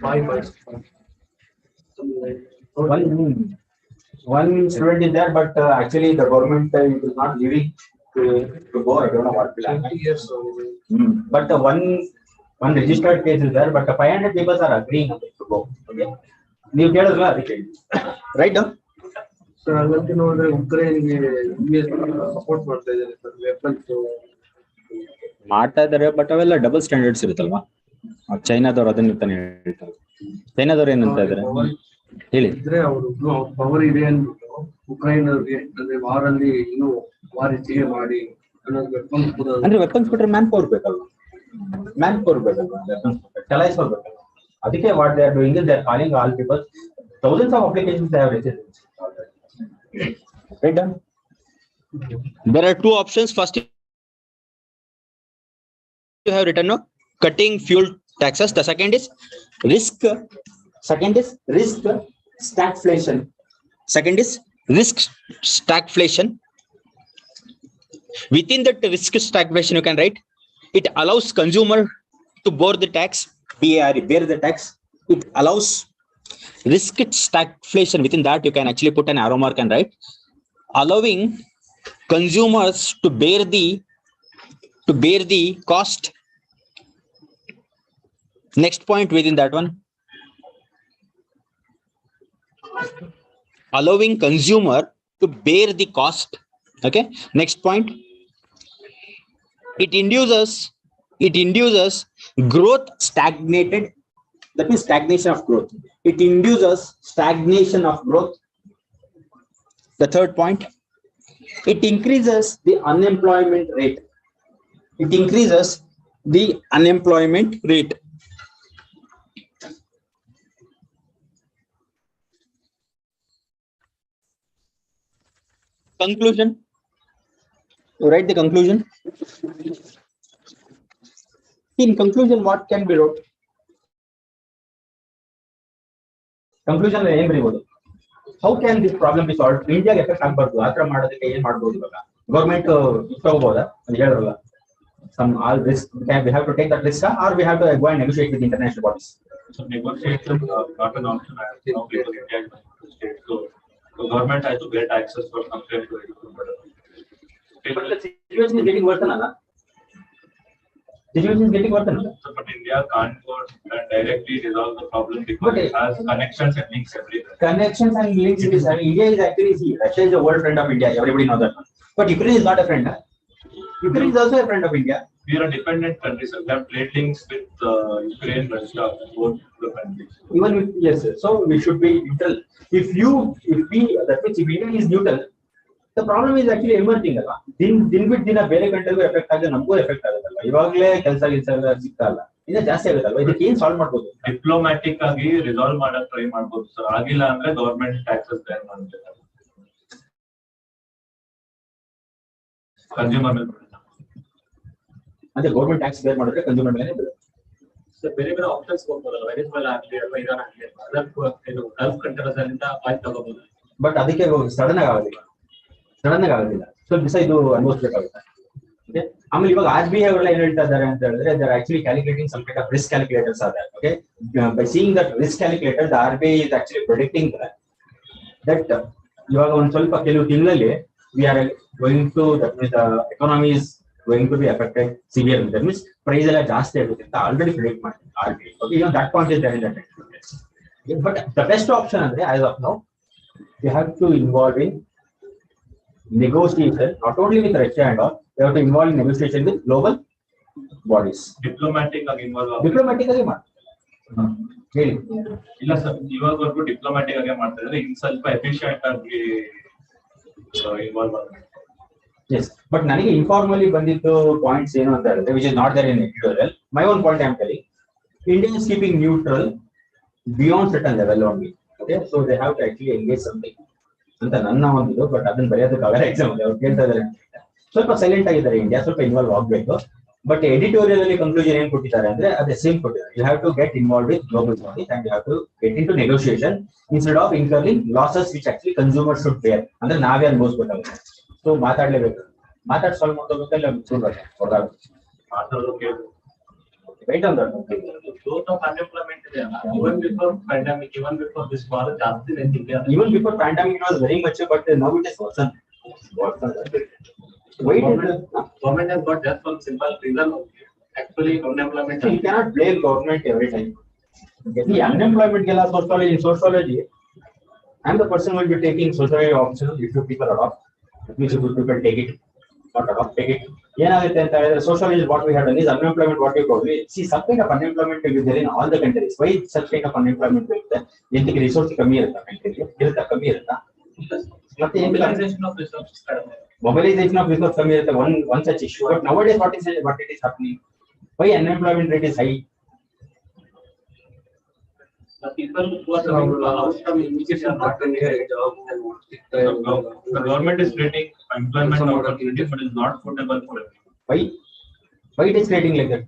5 boys. One student is there, but actually the government is not giving to go. I don't know what will happen. 20 years old. But one registered case is there, but 500 people are agreeing to go. Okay, ನೀವು ಕೇಳಿದ್ರಲ್ಲ ಅದಕ್ಕೆ right. Sir ಅದಕ್ಕೆ ನೋಡಿದ್ರೆ ಉಕ್ರೇನ್ಗೆ US support ಮಾಡ್ತಾ ಇದ್ದಾರೆ sir, weapons ಮಾಡ್ತಾ ಇದ್ದಾರೆ. But ಅವೆಲ್ಲ ಡಬಲ್ ಸ್ಟ್ಯಾಂಡರ್ಡ್ಸ್ ಇರುತ್ತಲ್ವಾ, ಚೈನಾದವ್ರು ಅದನ್ನ ತಾನೇ ಹೇಳ್ತಾರೆ. ಚೈನಾದವ್ರು ಏನಂತ ಇದಾರೆ ಹೇಳಿ. ಇದ್ರೆ ಅವರು ಪವರ್ ಇದೆ ಅಂದ್ಬಿಟ್ಟು ಉಕ್ರೈನ್ ಅವ್ರಿಗೆ ಅಂದ್ರೆ ವಾರ್ ಅಲ್ಲಿ ಇನ್ನೂ ವಾರ್ ಹೆಚ್ಚಿಗೆ ಮಾಡಿ ಅಂದ್ರೆ ವೆಪನ್ಸ್ ಕೊಟ್ರೆ ಮ್ಯಾನ್ ಪವರ್ ಬೇಕಲ್ವಾ, ಮ್ಯಾನ್ ಪವರ್ ಬೇಕಲ್ವಾ, ವೆಪನ್ಸ್ ಚಲಾಯಿಸೋದು ಬೇಕಲ್ವಾ. ಅದಕ್ಕೆ what they are doing is they are calling all people, thousands of applications they have received. Right done. There are two options. First, you have written no cutting fuel taxes. The second is risk. Second is risk stagflation. Second is risk stagflation. Within that risk stagflation, you can write it allows consumer to bear the tax. Bear the tax. It allows risk stagflation. Within that, you can actually put an arrow mark and write allowing consumers to bear the cost. Next point within that one, allowing consumer to bear the cost. Okay. Next point, it induces growth stagnated. That means stagnation of growth. It induces stagnation of growth. The third point, it increases the unemployment rate. It increases the unemployment rate. Conclusion. You write the conclusion. In conclusion, what can be wrote? Conclusion ಏನ್ ಬರೀಬಹುದು? How can this problem be solved? India effect ಆಗಬಾರ್ದು, ಆತರ ಮಾಡೋದಕ್ಕೆ ಏನ್ ಮಾಡಬಹುದು? ಇವಾಗ government ತಗೋಬಹುದಾ ಅಂತ ಹೇಳಿರಲ್ಲ. Some all risk we have to take that risk, or we have to go and negotiate with international bodies. So negotiation not an option. I have now because India is state, so government has to get access for complaint to it. But the situation is getting worse, na? Situation is getting worse, na? So, but India can't go and directly resolve the problem because it has connections and links everywhere. Connections and links. India is actually, see, Russia is a world friend of India. Everybody knows that. But Ukraine is not a friend. Huh? Ukraine is also a friend of India. We are a dependent country, so we have trade links with Ukraine, Russia, both the countries. Even with, yes, sir. So we should be neutral. If that means if India is neutral, the problem is actually emerging. Din bit dina ಬೇರೆ ಕಂಟ್ರಿಗೂ effect ಆಗಿದೆ, ನಮಗೂ effect ಆಗುತ್ತಲ್ಲ. ಇವಾಗಲೇ ಕೆಲಸ ಸಿಗ್ತಲ್ಲ, ಇನ್ನ ಜಾಸ್ತಿ ಆಗುತ್ತಲ್ವಾ? ಇದಕ್ಕೆ ಏನ್ ಸಾಲ್ವ್ ಮಾಡ್ಬೋದು? ಡಿಪ್ಲೊಮ್ಯಾಟಿಕ್ ಆಗಿ ರಿಸಾಲ್ವ್ ಮಾಡಕ್ ಟ್ರೈ ಮಾಡ್ಬೋದು ಸರ್. ಆಗಿಲ್ಲ ಅಂದ್ರೆ ಗವರ್ಮೆಂಟ್ ಟ್ಯಾಕ್ಸಸ್ ಬೇರ್ ಮಾಡ್ಬೇಕು, ಕನ್ಸ್ಯೂಮರ್ ಮೇಲೆ ಬರುತ್ತೆ. ಅಂದ್ರೆ ಗವರ್ಮೆಂಟ್ ಟ್ಯಾಕ್ಸ್ ಬೇರ್ ಮಾಡಿದ್ರೆ ಕನ್ಸ್ಯೂಮರ್ ಮೇಲೆ ಬರುತ್ತೆ. ಬೇರೆ ಬೇರೆ ಆಪ್ಷನ್ಸ್ ಹೋಗ್ಬೋದಲ್ಲ, ವೆನಿಜುವೆಲಾ ಆಗಲಿ ಅಥವಾ ಇರಾನ್ ಆಗಲಿ, ಗಲ್ಫ್ ಕಂಟ್ರೀಸ್ ಅಲ್ಲಿಂದ ಆಯಿಲ್ ತಗೋಬಹುದು. ಬಟ್ ಅದಕ್ಕೆ ಸಡನ್ ಆಗೋದಿಲ್ಲ, ಸ್ವಲ್ಪ ದಿವಸ ಇದು ಅನುಭವಿಸಬೇಕಾಗುತ್ತೆ. ಆಮೇಲೆ ಇವಾಗ RBI ಅವರೆಲ್ಲ ಏನ್ ಹೇಳ್ತಾ ಇದ್ದಾರೆ ಅಂತ ಹೇಳಿದ್ರೆ, they are actually calculating some kind of risk calculators are there. Okay, by seeing that risk calculator, the RBI is actually predicting that ಇವಾಗ ಒಂದ್ ಸ್ವಲ್ಪ ಕೆಲವು ತಿಂಗಳಲ್ಲಿ we are going to, that means the economy is going to be affected severely. That means price ಎಲ್ಲ ಜಾಸ್ತಿ ಆಗುತ್ತೆ ಅಂತ already predict ಮಾಡ್ತಾರೆ RBI. Okay, even that point is there in that. But the best option ಅಂದ್ರೆ as of now, you have to involve in negotiation, not only with Russia and all, you have to involve in negotiation with global bodies. Diplomatic ಆಗಿ involve diplomatic ಆಗಿ ಮಾಡಿ ಹೇಳಿ. ಇಲ್ಲ sir, ಇವಾಗವರೆಗೂ diplomatic ಆಗಿ ಮಾಡ್ತಾ ಇದ್ರೆ ಇನ್ ಸ್ವಲ್ಪ ಎಫಿಷಿಯಂಟ್ ಆಗಿ ಇನ್ವಾಲ್ವ್ ಆಗಬೇಕು. Yes, but ನನಗೆ ಇನ್ಫಾರ್ಮಲಿ ಬಂದಿದ್ದು ಪಾಯಿಂಟ್ಸ್ ಏನು ಅಂತ ಹೇಳಿದ್ರೆ, which is not there in editorial. My own point I am telling, India is keeping neutral beyond certain level only. Okay, so they have to actually engage something ಅಂತ ನನ್ನ ಒಂದು. But ಅದನ್ನ ಬರೆಯೋದಕ್ಕಾಗಲ್ಲ, exam ಅವ್ರು ಕೇಳ್ತಾ ಇದ್ದಾರೆ. ಸ್ವಲ್ಪ ಸೈಲೆಂಟ್ ಆಗಿದ್ದಾರೆ India, ಸ್ವಲ್ಪ ಇನ್ವಾಲ್ವ್ ಆಗಬೇಕು. ಬಟ್ ಎಡಿಟೋರಿಯಲ್ ಅಲ್ಲಿ ಕನ್ಕ್ಲೂಷನ್ ಏನ್ ಕೊಟ್ಟಿದ್ದಾರೆ ಅಂದ್ರೆ ಅದೇ ಸೇಮ್ ಕೊಟ್ಟಿದ್ದಾರೆ. You have to get involve with global bodies and you have to get into negotiation instead of incurring losses which actually consumer should bear. ಅಂದ್ರೆ ನಾವೇ ಅನುಭವಿಸಬೇಕಾಗುತ್ತೆ. ಸೊ ಮಾತಾಡ್ಲೇಬೇಕು, ಮಾತಾಡಿ ಸಾಲ್ವ್ ಮಾಡ್ಕೋಬೇಕಲ್ಲ, ಮಾತಾಡೋಕೆ right on that. Growth of unemployment ಇದೆ ಅಲ್ಲ, even before pandemic, even before this war, ಜಾಸ್ತಿ ಇದೆ India. Even before pandemic it was very much, but now it is worsened. Why Government has got just one simple reason. Actually, unemployment. you cannot blame government every time. The unemployment gela sociology, in sociology, I'm the person who will be taking sociology options if you people adopt. At least if you people take it, not adopt, take it. Socially, what we have done is unemployment. What you call it? See, some kind of unemployment will be there in all the countries. Why such kind of unemployment will be there? Yenti resource kami irata country. Irata kami irata. Mobilization of resources. Mobilization of resource kami irata one such issue. But nowadays, what it is happening? Why unemployment rate is high? The people who are coming out from immigration are not getting a job. The government is creating employment opportunity, but is not suitable for it. Why? Why it is creating like that?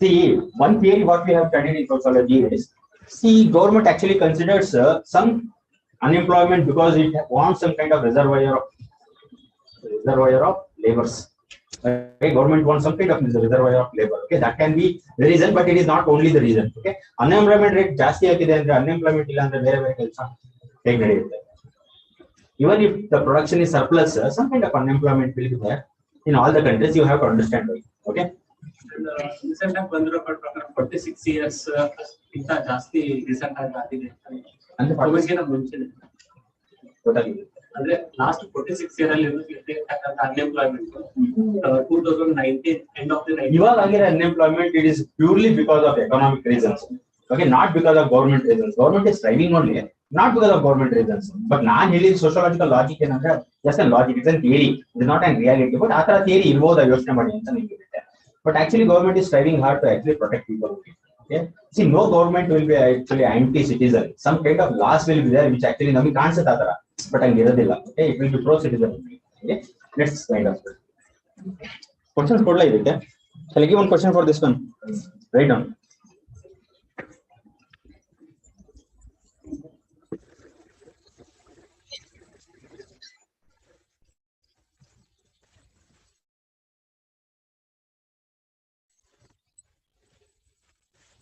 See, one theory what we have studied in sociology is, see, government actually considers some unemployment because it wants some kind of reservoir of laborers. Okay, government wants some kind of reservoir of labor. Okay, that can be the reason, but it is not only the reason. Okay, unemployment rate ಜಾಸ್ತಿ ಆಗಿದೆ ಅಂದ್ರೆ unemployment ಇಲ್ಲ ಅಂದ್ರೆ ಬೇರೆ ಬೇರೆ ಕೆಲಸ ಹೇಗೆ ನಡೆಯುತ್ತೆ? Even if the production is surplus, some kind of unemployment will be there in all the countries. You have to understand why. Okay. Recent ಆಗಿ ಬಂದಿರೋ ಪ್ರಕಾರ 46 years ಇಂತ ಜಾಸ್ತಿ ರೀಸೆಂಟ್ ಆಗಿ ಆಗಿದೆ ಅಂದ್ರೆ ಕೋವಿಡ್ಗಿಂತ ಮುಂಚೆ ಗೊತ್ತಾಗಿದೆ. ಅಂದ್ರೆ ಲಾಸ್ಟ್ 46 year ಅಲ್ಲಿ ಇರತಕ್ಕಂತ ಅನ್ಎಂಪ್ಲಾಯ್ಮೆಂಟ್ 2019 end of the 19 ಇವಾಗ ಆಗಿರೋ unemployment, it is purely because of economic reasons. Okay, not because of government reasons. Government is striving only, not because of government reasons. But ನಾನು ಹೇಳಿದ sociological logic ಏನಂದ್ರೆ just a logic, it's a theory, it is not a reality. But ಆ ತರ theory ಇರ್ಬೋದು ಯೋಚನೆ ಮಾಡಿ ಅಂತ ನಿಮಗೆ ಹೇಳುತ್ತೆ. But actually government is striving hard to actually protect people. Okay, see, no government will be actually anti-citizen. Some kind of laws will be there which actually ನಮಗೆ ಕಾಣಿಸುತ್ತೆ ಆ ತರ, but ಹಂಗೆ ಇರೋದಿಲ್ಲ. Okay, it will be pro-citizen. Okay, let's find out. Questions ಕೊಡ್ಲಾ ಇದಕ್ಕೆ? Shall I give one question for this one? Write down.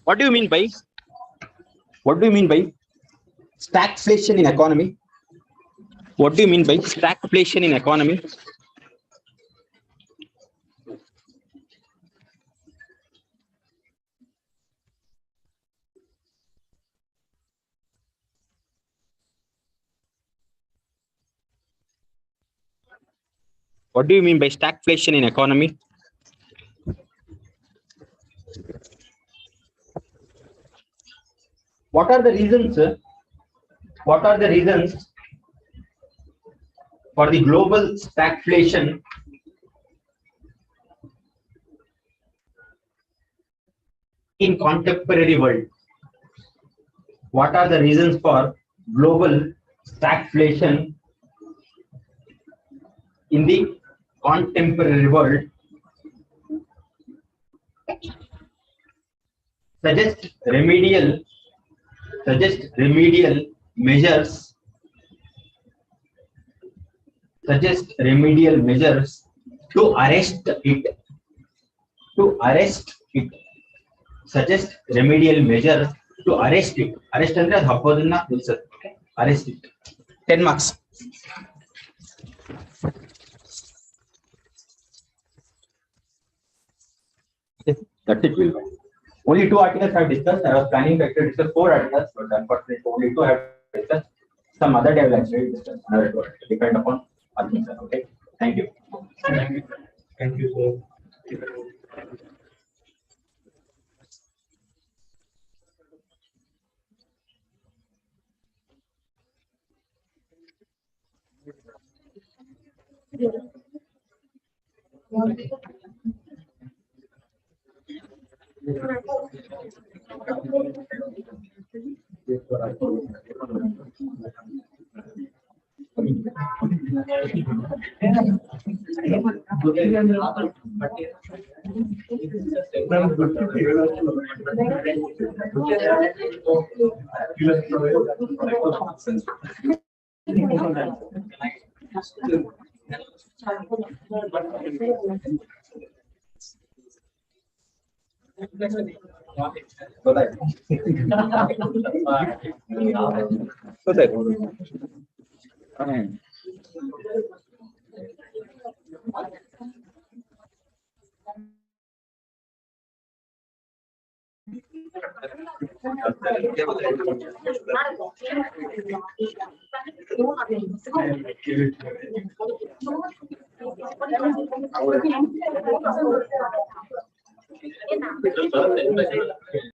What do you mean by stagflation in economy? What do you mean by stagflation in economy? What do you mean by stagflation in economy? What are the reasons? What are the reasons for the global stagflation in contemporary world? What are the reasons for global stagflation in the contemporary world? Suggest remedial measures. Suggest remedial measures to arrest it. To arrest it. Suggest remedial measures to arrest it. Arrest ಅಂದ್ರೆ ಅದು ಹಬ್ಬದನ್ನ ನಿಲ್ಲಿಸುತ್ತೆ. Arrest it. 10 marks. That it will. Only 2 articles have discussed. I was planning to actually discuss 4 articles, but unfortunately only 2 have discussed. Some other day I will actually discuss another 2 articles. Depend upon articles. Okay. Thank you. Thank you, sir. ಇದ್ರಲ್ಲಿ ಬರುತ್ತೆ information.